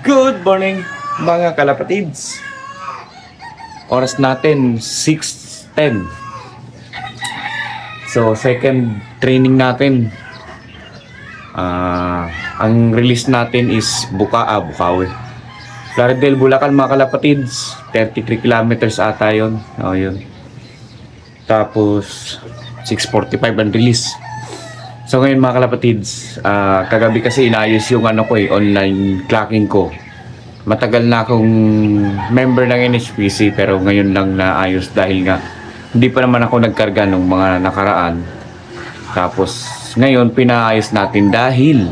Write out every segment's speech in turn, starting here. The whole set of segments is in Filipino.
Good morning mga kalapatids. Oras natin 6:10. So second training natin. Ang release natin is Bukawi. Plaridel, Bulacan mga kalapatids. 33 kilometers ata yun. Yun. Tapos 6:45 ang release. So ngayon mga kalapatids, kagabi kasi inayos yung online clocking ko. Matagal na akong member ng NHPC pero ngayon lang naayos dahil nga hindi pa naman ako nagkarga ng mga nakaraan. Tapos ngayon pinaayos natin dahil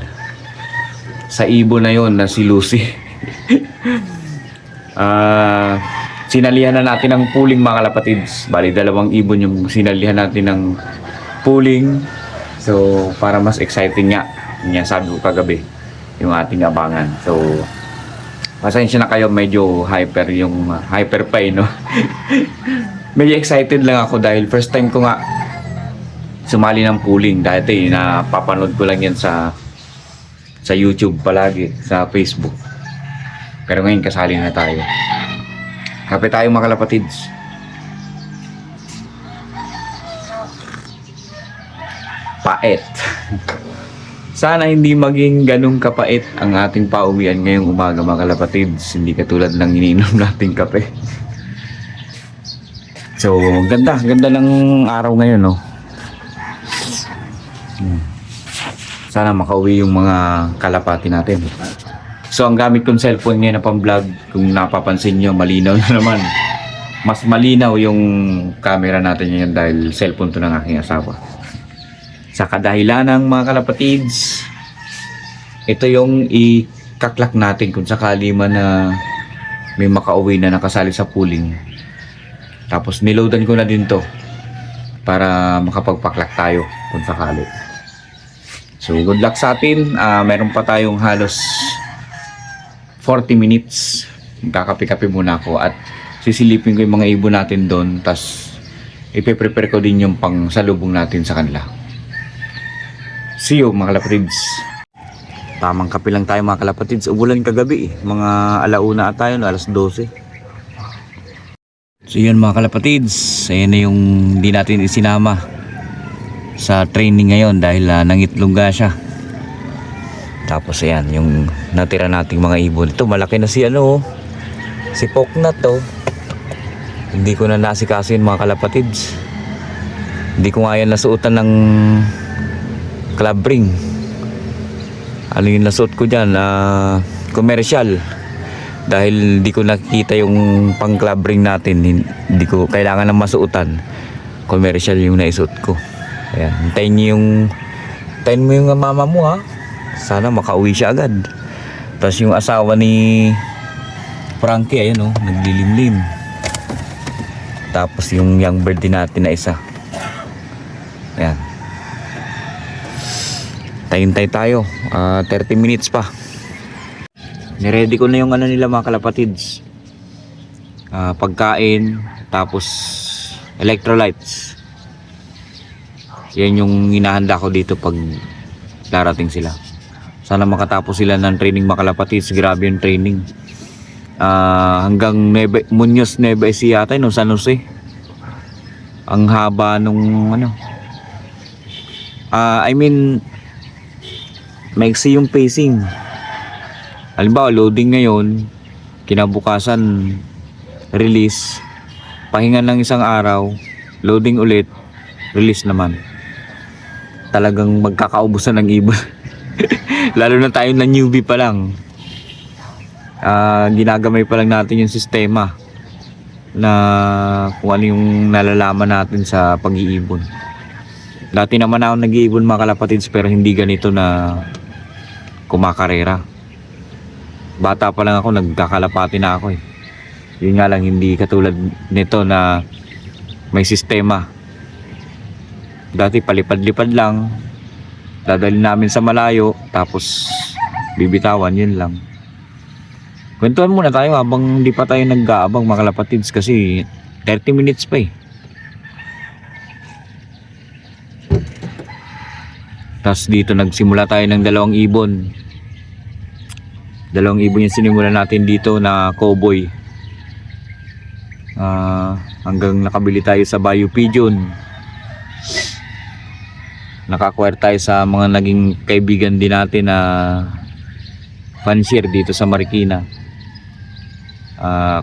sa ibon na yon na si Lucy. Sinalihan na natin ng pooling mga kalapatids. Bali 2 ibon yung sinalihan natin ng pooling. So, para mas exciting nga, sabi ko kagabi, yung ating abangan. So, pasensya na kayo, medyo hyper pa no? Medyo excited lang ako dahil first time ko nga sumali ng pooling. Dati, napapanood ko lang yan sa YouTube palagi, sa Facebook. Pero ngayon, kasali na tayo. Kape tayo mga kalapatids. Pait. Sana hindi maging ganung kapait ang ating pauwian ngayong umaga mga kalapatids. Hindi katulad ng iniinom nating kape. So, ganda ng araw ngayon, no? Sana makauwi yung mga kalapati natin. So, ang gamit kong cellphone ngayon na pang-vlog, kung napapansin nyo, malinaw na naman. Mas malinaw yung camera natin ngayon dahil cellphone to ng aking asawa. Sa kadahilan ng mga kalapatids, ito yung ikaklak natin kung sakali man na may makauwi na nakasali sa pooling. Tapos niloadan ko na din to para makapagpaklak tayo kung sakali. So good luck sa atin. Meron pa tayong halos 40 minutes. Kakape-kape muna ako at sisilipin ko yung mga ibon natin doon. Tapos ipe-prepare ko din yung pang salubong natin sa kanila. See you mga kalapatids. Tamang kape lang tayo mga kalapatids. Umulan kagabi mga alauna at tayo, alas 12. So yun mga kalapatids, ayan na yung hindi natin isinama sa training ngayon dahil nangitlungga siya. Tapos ayan yung natira nating mga ibon. Ito malaki na si si Poknat to. Hindi ko na nasikasin mga kalapatids. Hindi ko nga yan nasuotan ng club ring. Ano yung nasuot ko dyan? Commercial. Dahil hindi ko nakikita yung pang club ring natin. Hindi ko kailangan ng masuotan. Commercial yung naisuot ko. Ayan. Hintayin mo yung mama mo ha. Sana makauwi siya agad. Tapos yung asawa ni Frankie, ayun naglilimlim. Tapos yung young bird din natin na isa. Ayan. Hintay tayo 30 minutes pa. Niready ko na yung nila mga kalapatids, pagkain, tapos electrolytes. Yan yung hinahanda ko dito pag darating sila. Sana makatapos sila ng training mga kalapatids. Grabe yung training, hanggang Muñoz Nueva Ecija yata no, San Jose. Ang haba nung maiksi yung pacing. Halimbawa loading ngayon, kinabukasan release, pahinga ng isang araw, loading ulit, release naman. Talagang magkakaubusan ng ibon. Lalo na tayo na newbie pa lang. Ginagamay pa lang natin yung sistema na kung ano yung nalalaman natin sa pag-iibon. Dati naman ako nag-iibon mga kalapatids pero hindi ganito na kumakarera. Bata pa lang ako, nagkakalapati na ako Yun nga lang, hindi katulad nito na may sistema. Dati palipad-lipad lang, dadalhin namin sa malayo, tapos bibitawan, yun lang. Kwentuhan muna tayo habang hindi pa tayo nag-aabang mga kalapatids kasi 30 minutes pa Tapos dito nagsimula tayo ng 2 ibon. Dalawang ibon yung sinimulan natin dito na cowboy. Hanggang nakabili tayo sa Bayou Pigeon. Naka-acquire tayo sa mga naging kaibigan din natin na fancier dito sa Marikina.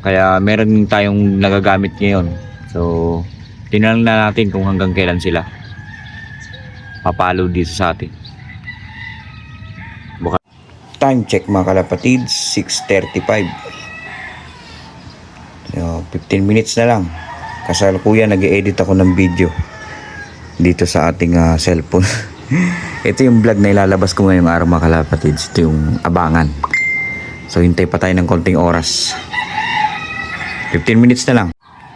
Kaya meron tayong nagagamit ngayon. So tingnan na natin kung hanggang kailan sila papalo dito sa atin. Time check mga kalapatids, 6:35. So, 15 minutes na lang. Kasalukuyan nag-edit ako ng video dito sa ating cellphone. Ito yung vlog na ilalabas ko ngayong araw mga kalapatids. Ito yung abangan. So hintay pa tayo ng konting oras. 15 minutes na lang.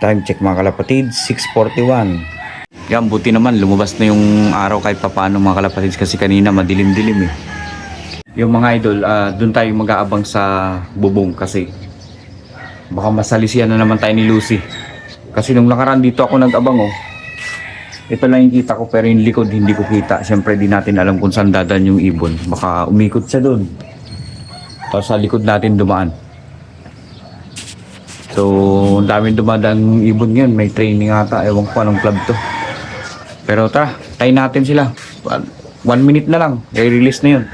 Time check mga kalapatids, 6:41. Yan, buti naman lumabas na yung araw kahit papaano mga kalapatids, kasi kanina madilim-dilim eh. Yung mga idol, doon tayo mag-aabang sa bubong kasi baka masalisiyan na naman tayo ni Lucy. Kasi nung nakaraan dito ako nag-abang ito lang yung kita ko, pero yung likod hindi ko kita. Siyempre di natin alam kung saan dadaan yung ibon. Baka umikot siya doon, tapos sa likod natin dumaan. So ang daming dumadang ibon ngayon. May training ata, ewan ko anong club to. Pero tara, tayo natin sila. 1 minute na lang, i-release na yun.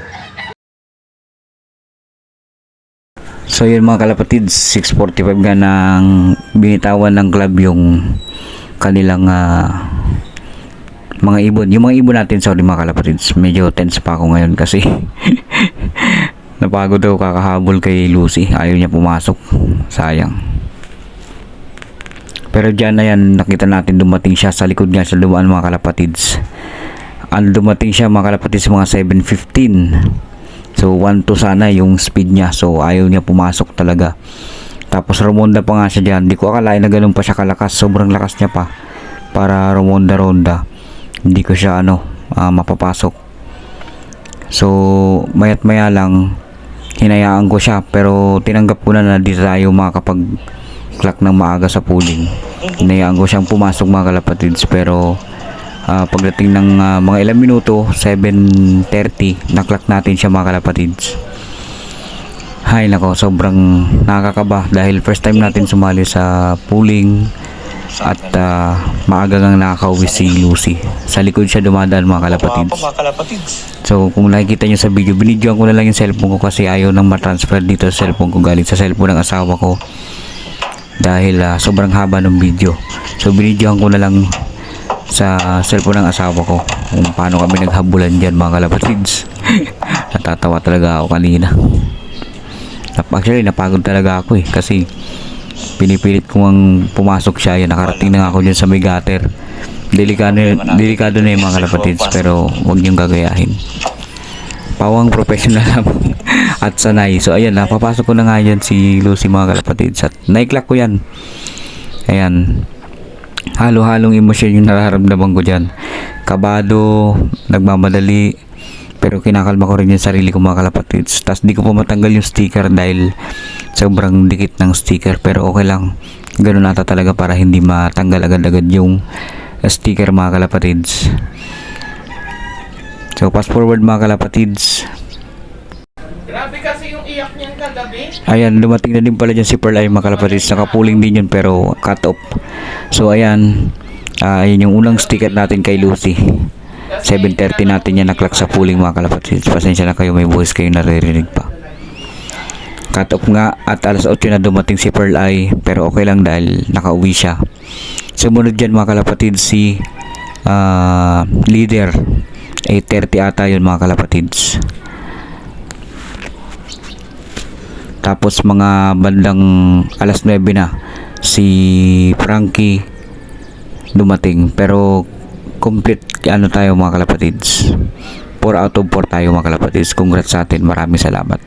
So yun mga kalapatids, 6:45 nga nang binitawan ng club yung kanilang mga ibon. Yung mga ibon natin, sorry mga kalapatids, medyo tense pa ako ngayon kasi napagod daw kakahabol kay Lucy. Ayaw niya pumasok, sayang. Pero dyan na yan, nakita natin dumating siya sa likod niya sa lumaan mga kalapatids. Dumating siya mga kalapatids mga 7:15. So 1-2 sana yung speed niya. So ayaw niya pumasok talaga. Tapos rumonda pa nga siya dyan. Hindi ko akalain na ganun pa siya kalakas. Sobrang lakas niya pa para rumonda-ronda. Hindi ko siya mapapasok. So mayat maya lang hinayaan ko siya. Pero tinanggap ko na di tayo makakapag-clock ng maaga sa pooling. Hinayaan ko siyang pumasok mga kalapatids. Pero pagdating ng mga ilang minuto, 7:30, na-clock natin siya mga kalapatids. Hay nako, sobrang nakakaba dahil first time natin sumali sa pooling at maaga ngang nakakauwi si Lucy. Sa likod siya dumadaan mga kalapatids. So kung nakikita nyo sa video, binidyoan ko na lang yung cellphone ko kasi ayaw nang matransfer dito sa cellphone ko galing sa cellphone ng asawa ko dahil sobrang haba ng video. So binidyoan ko na lang sa cellphone ng asawa ko kung paano kami naghabulan dyan mga kalapatids. Natatawa talaga ako kanina. Actually napagod talaga ako kasi pinipilit ko ang pumasok siya. Yan, nakarating na ako dyan sa may gutter. Delikado na yung mga kalapatids, pero huwag niyong gagayahin. Pawang professional at sanay. So ayan, napapasok ko na nga yan si Lucy mga kalapatids at naiklock ko yan. Ayan, halo-halong emosyon yung nararamdaman ko dyan. Kabado, nagmamadali, pero kinakalma ko rin yung sarili ko mga kalapatids. Tapos di ko pa matanggal yung sticker dahil sobrang dikit ng sticker, pero okay lang. Ganun ata talaga para hindi matanggal agad-agad yung sticker mga kalapatids. So fast forward mga kalapatids. Grabe kasi yung iyak niyan kagabi. Ayan, dumating na din pala dyan si Pearl Eye mga kalapatids. Nakapuling din yun pero cut off. So ayan, ayan yung unang sticker natin kay Lucy. 7:30 natin yan na-clock sa pooling mga kalapatids. Pasensya na kayo, may voice kayo naririnig pa. Cut off nga at alas 8 na dumating si Pearl Eye, pero okay lang dahil nakauwi siya. Sumunod dyan mga kalapatids si leader. 8:30 ata yun mga kalapatids. Tapos mga bandang alas 9 na si Frankie dumating, pero complete tayo mga kalapatids. 4 out of 4 tayo mga kalapatids. Congrats sa atin, maraming salamat.